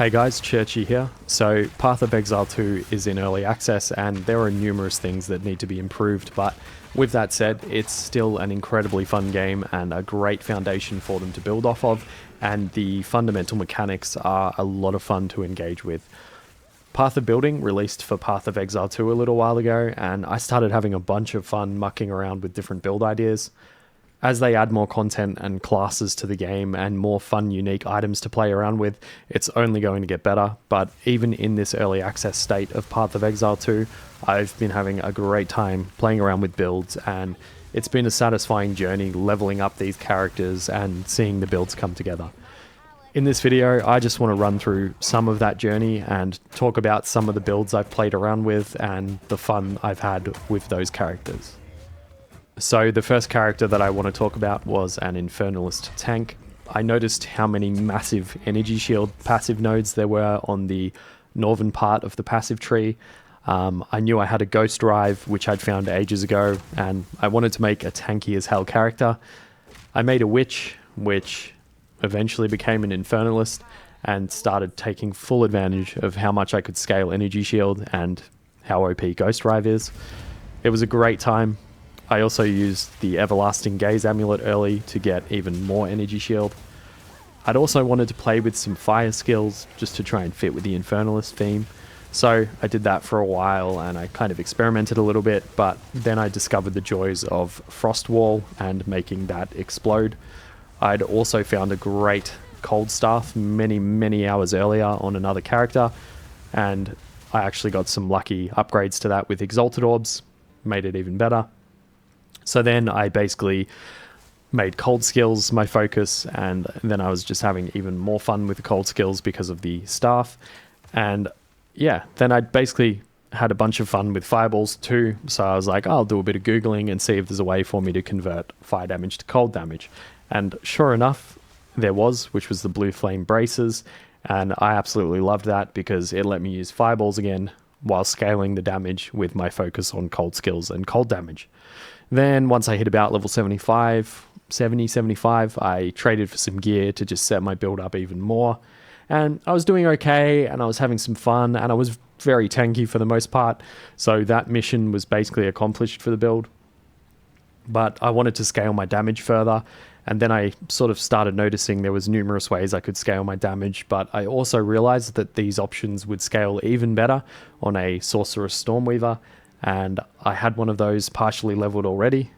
Hey guys, Churchy here. So Path of Exile 2 is in early access and there are numerous things that need to be improved, but with that said, it's still an incredibly fun game and a great foundation for them to build off of, and the fundamental mechanics are a lot of fun to engage with. Path of Building released for Path of Exile 2 a little while ago, and I started having a bunch of fun mucking around with different build ideas. As they add more content and classes to the game and more fun, unique items to play around with, it's only going to get better. But even in this early access state of Path of Exile 2, I've been having a great time playing around with builds, and it's been a satisfying journey leveling up these characters and seeing the builds come together. In this video, I just want to run through some of that journey and talk about some of the builds I've played around with and the fun I've had with those characters. So the first character that I want to talk about was an Infernalist Tank. I noticed how many massive energy shield passive nodes there were on the northern part of the passive tree. I knew I had a Ghost Drive, which I'd found ages ago, and I wanted to make a tanky as hell character. I made a Witch, which eventually became an Infernalist, and started taking full advantage of how much I could scale energy shield and how OP Ghost Drive is. It was a great time. I also used the Everlasting Gaze amulet early to get even more energy shield. I'd also wanted to play with some fire skills just to try and fit with the Infernalist theme. So I did that for a while and I kind of experimented a little bit, but then I discovered the joys of Frost Wall and making that explode. I'd also found a great Cold Staff many hours earlier on another character, and I actually got some lucky upgrades to that with Exalted Orbs, made it even better. So then I basically made cold skills my focus, and then I was just having even more fun with the cold skills because of the staff. And yeah, then I basically had a bunch of fun with fireballs too. So I was like, I'll do a bit of Googling and see if there's a way for me to convert fire damage to cold damage. And sure enough, there was, which was the Blue Flame Braces. And I absolutely loved that because it let me use fireballs again while scaling the damage with my focus on cold skills and cold damage. Then once I hit about level 75, I traded for some gear to just set my build up even more. And I was doing okay, and I was having some fun, and I was very tanky for the most part. So that mission was basically accomplished for the build. But I wanted to scale my damage further, and then I sort of started noticing there was numerous ways I could scale my damage, but I also realized that these options would scale even better on a Sorceress Stormweaver, and I had one of those partially leveled already.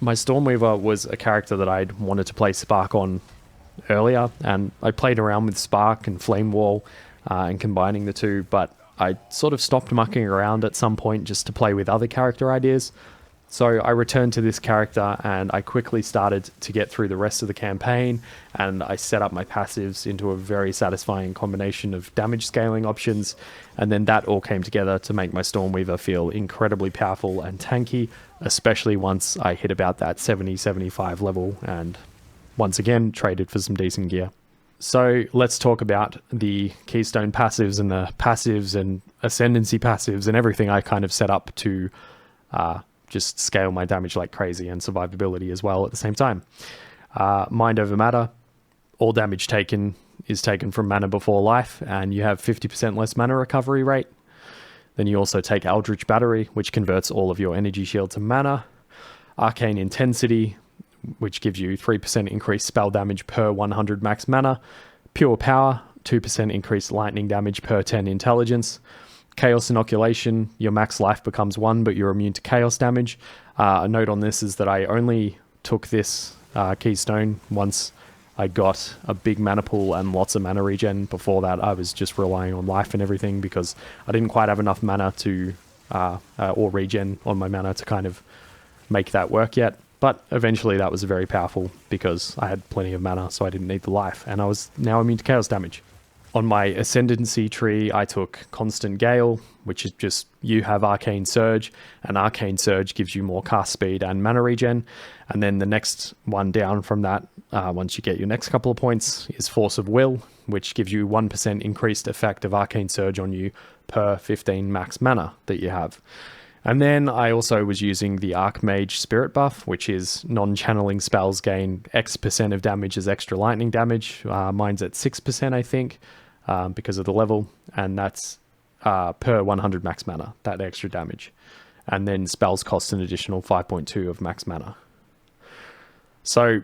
My Stormweaver was a character that I'd wanted to play Spark on earlier, and I played around with Spark and Flame Wall and combining the two, but I sort of stopped mucking around at some point just to play with other character ideas. So I returned to this character and I quickly started to get through the rest of the campaign, and I set up my passives into a very satisfying combination of damage scaling options, and then that all came together to make my Stormweaver feel incredibly powerful and tanky, especially once I hit about that 70-75 level and once again traded for some decent gear. So let's talk about the Keystone passives and the passives and Ascendancy passives and everything I kind of set up to just scale my damage like crazy, and survivability as well at the same time. Mind over matter. All damage taken is taken from mana before life, and you have 50% less mana recovery rate. Then you also take Eldritch Battery, which converts all of your energy shield to mana. Arcane Intensity, which gives you 3% increased spell damage per 100 max mana. Pure Power, 2% increased lightning damage per 10 intelligence. Chaos Inoculation, your max life becomes 1, but you're immune to chaos damage. A note on this is that I only took this keystone once I got a big mana pool and lots of mana regen. Before that, I was just relying on life and everything because I didn't quite have enough mana to, or regen on my mana to kind of make that work yet. But eventually that was very powerful because I had plenty of mana, so I didn't need the life, and I was now immune to chaos damage. On my ascendancy tree, I took Constant Gale, which is just you have Arcane Surge, and Arcane Surge gives you more cast speed and mana regen. And then the next one down from that, once you get your next couple of points, is Force of Will, which gives you 1% increased effect of Arcane Surge on you per 15 max mana that you have. And then I also was using the Archmage Spirit buff, which is non-channeling spells gain X% of damage as extra lightning damage. Mine's at 6%, I think, because of the level, and that's per 100 max mana, that extra damage. And then spells cost an additional 5.2 of max mana. So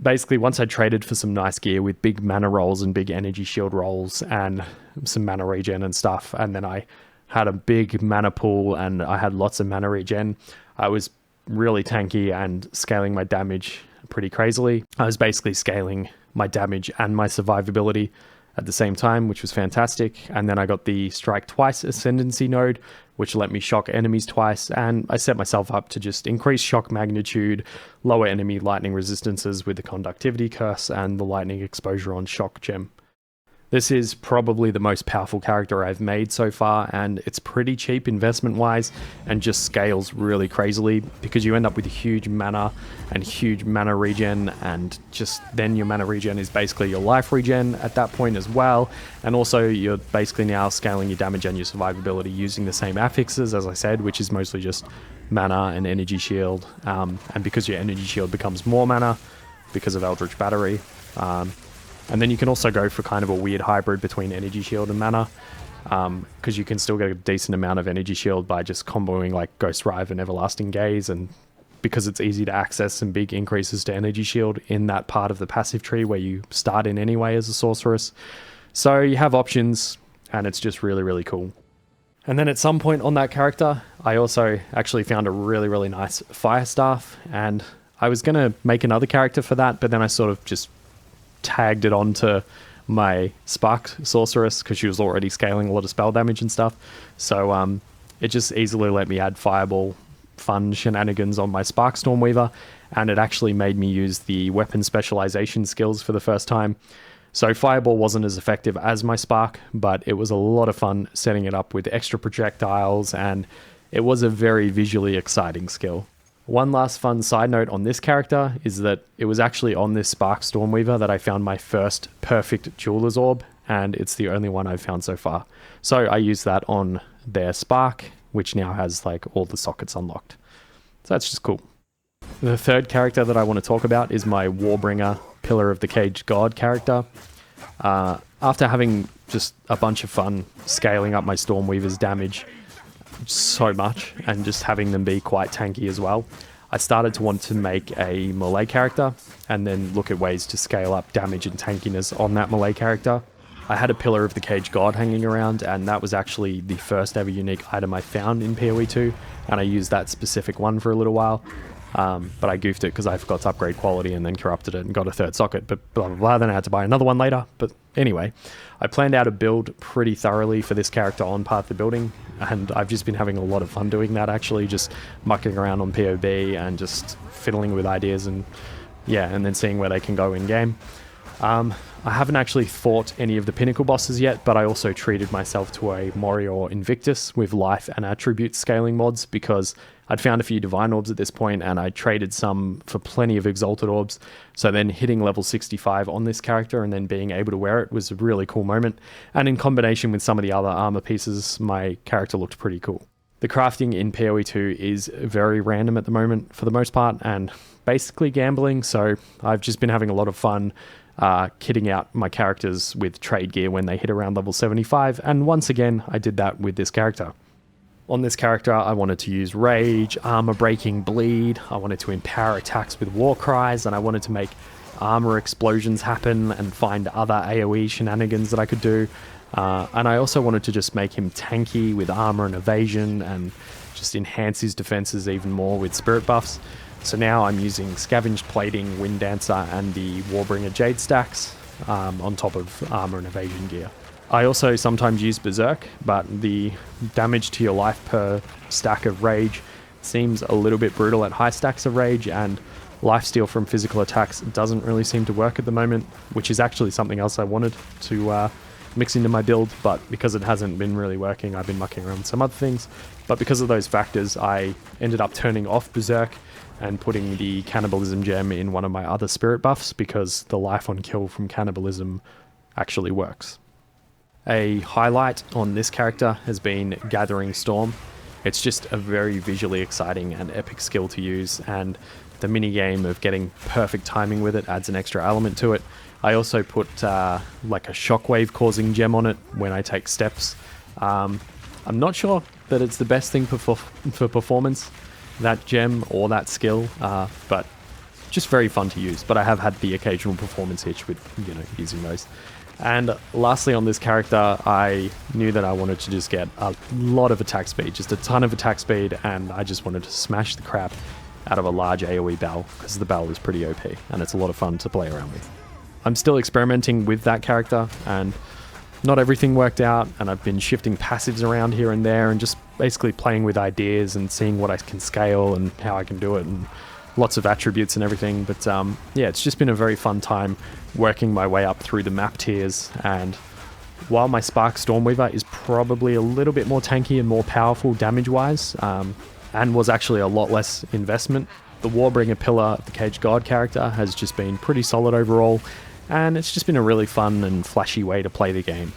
basically, once I traded for some nice gear with big mana rolls and big energy shield rolls and some mana regen and stuff, and then I had a big mana pool and I had lots of mana regen, I was really tanky and scaling my damage pretty crazily. I was basically scaling my damage and my survivability at the same time, which was fantastic. And then I got the Strike Twice Ascendancy node, which let me shock enemies twice, and I set myself up to just increase shock magnitude, lower enemy lightning resistances with the Conductivity Curse, and the lightning exposure on Shock Gem. This is probably the most powerful character I've made so far, and it's pretty cheap investment-wise and just scales really crazily because you end up with huge mana and huge mana regen, and just then your mana regen is basically your life regen at that point as well. And also you're basically now scaling your damage and your survivability using the same affixes, as I said, which is mostly just mana and energy shield. And because your energy shield becomes more mana because of Eldritch Battery. And then you can also go for kind of a weird hybrid between energy shield and mana, because you can still get a decent amount of energy shield by just comboing like Ghost Rive and Everlasting Gaze, and because it's easy to access some big increases to energy shield in that part of the passive tree where you start in anyway as a sorceress. So you have options, and it's just really, really cool. And then at some point on that character, I also actually found a really, really nice fire staff, and I was going to make another character for that, but then I sort of just tagged it onto my Spark sorceress because she was already scaling a lot of spell damage and stuff. So it just easily let me add fireball fun shenanigans on my Spark Stormweaver, and it actually made me use the weapon specialization skills for the first time. So fireball wasn't as effective as my Spark, but it was a lot of fun setting it up with extra projectiles, and it was a very visually exciting skill. One last fun side note on this character is that it was actually on this Spark Stormweaver that I found my first perfect Jeweler's Orb, and it's the only one I've found so far. So I used that on their Spark, which now has like all the sockets unlocked. So that's just cool. The third character that I want to talk about is my Warbringer Pillar of the Caged God character. After having just a bunch of fun scaling up my Stormweaver's damage so much and just having them be quite tanky as well, I started to want to make a melee character and then look at ways to scale up damage and tankiness on that melee character. I had a Pillar of the Caged God hanging around, and that was actually the first ever unique item I found in PoE 2, and I used that specific one for a little while. But I goofed it because I forgot to upgrade quality and then corrupted it and got a third socket, but blah blah blah. Then I had to buy another one later. But anyway, I planned out a build pretty thoroughly for this character on Path of Building, and I've just been having a lot of fun doing that, actually, just mucking around on PoB and just fiddling with ideas and then seeing where they can go in game. I haven't actually fought any of the pinnacle bosses yet, but I also treated myself to a Morior Invictus with life and attribute scaling mods because I'd found a few Divine Orbs at this point, and I traded some for plenty of Exalted Orbs. So then hitting level 65 on this character and then being able to wear it was a really cool moment. And in combination with some of the other armor pieces, my character looked pretty cool. The crafting in PoE 2 is very random at the moment for the most part, and basically gambling. So I've just been having a lot of fun kitting out my characters with trade gear when they hit around level 75, and once again I did that with this character. On this character I wanted to use Rage, Armor Breaking Bleed, I wanted to empower attacks with War Cries, and I wanted to make armor explosions happen and find other AoE shenanigans that I could do. And I also wanted to just make him tanky with armor and evasion and just enhance his defenses even more with spirit buffs. So now I'm using Scavenged Plating, Wind Dancer, and the Warbringer Jade stacks on top of armor and evasion gear. I also sometimes use Berserk, but the damage to your life per stack of Rage seems a little bit brutal at high stacks of rage, and lifesteal from physical attacks doesn't really seem to work at the moment, which is actually something else I wanted to mix into my build, but because it hasn't been really working, I've been mucking around with some other things. But because of those factors, I ended up turning off Berserk and putting the Cannibalism gem in one of my other spirit buffs, because the life on kill from Cannibalism actually works. A highlight on this character has been Gathering Storm. It's just a very visually exciting and epic skill to use, and the mini game of getting perfect timing with it adds an extra element to it. I also put like a shockwave causing gem on it when I take steps. I'm not sure that it's the best thing for performance, that gem or that skill, but just very fun to use. But I have had the occasional performance hitch with, you know, using those. And lastly, on this character, I knew that I wanted to just get a lot of attack speed, just a ton of attack speed, and I just wanted to smash the crap out of a large AoE bell, because the bell is pretty OP, and it's a lot of fun to play around with. I'm still experimenting with that character, and not everything worked out, and I've been shifting passives around here and there, and just basically playing with ideas and seeing what I can scale and how I can do it, and lots of attributes and everything. But yeah, it's just been a very fun time working my way up through the map tiers. And while my Spark Stormweaver is probably a little bit more tanky and more powerful damage wise, and was actually a lot less investment, the Warbringer Pillar, the Caged God character, has just been pretty solid overall, and it's just been a really fun and flashy way to play the game.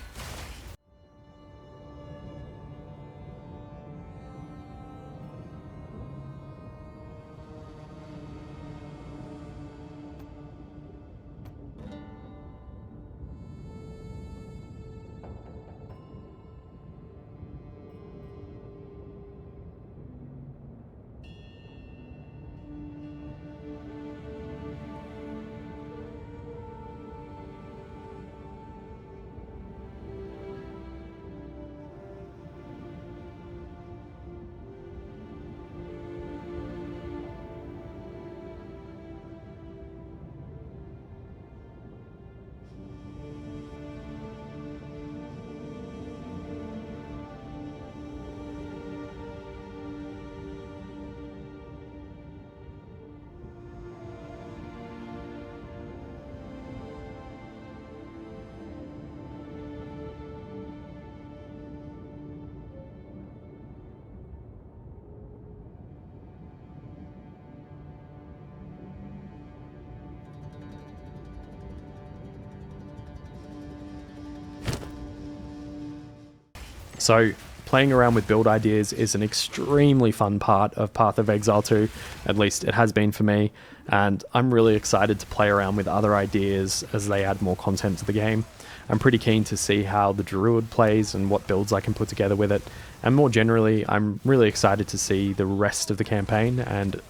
So playing around with build ideas is an extremely fun part of Path of Exile 2, at least it has been for me, and I'm really excited to play around with other ideas as they add more content to the game. I'm pretty keen to see how the Druid plays and what builds I can put together with it, and more generally, I'm really excited to see the rest of the campaign, and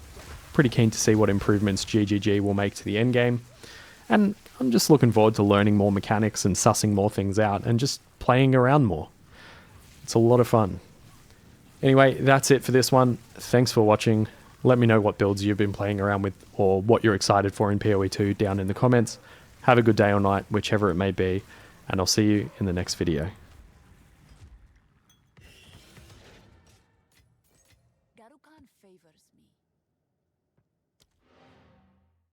pretty keen to see what improvements GGG will make to the endgame. And I'm just looking forward to learning more mechanics and sussing more things out and just playing around more. It's a lot of fun. Anyway, that's it for this one. Thanks for watching. Let me know what builds you've been playing around with or what you're excited for in PoE 2 down in the comments. Have a good day or night, whichever it may be, and I'll see you in the next video.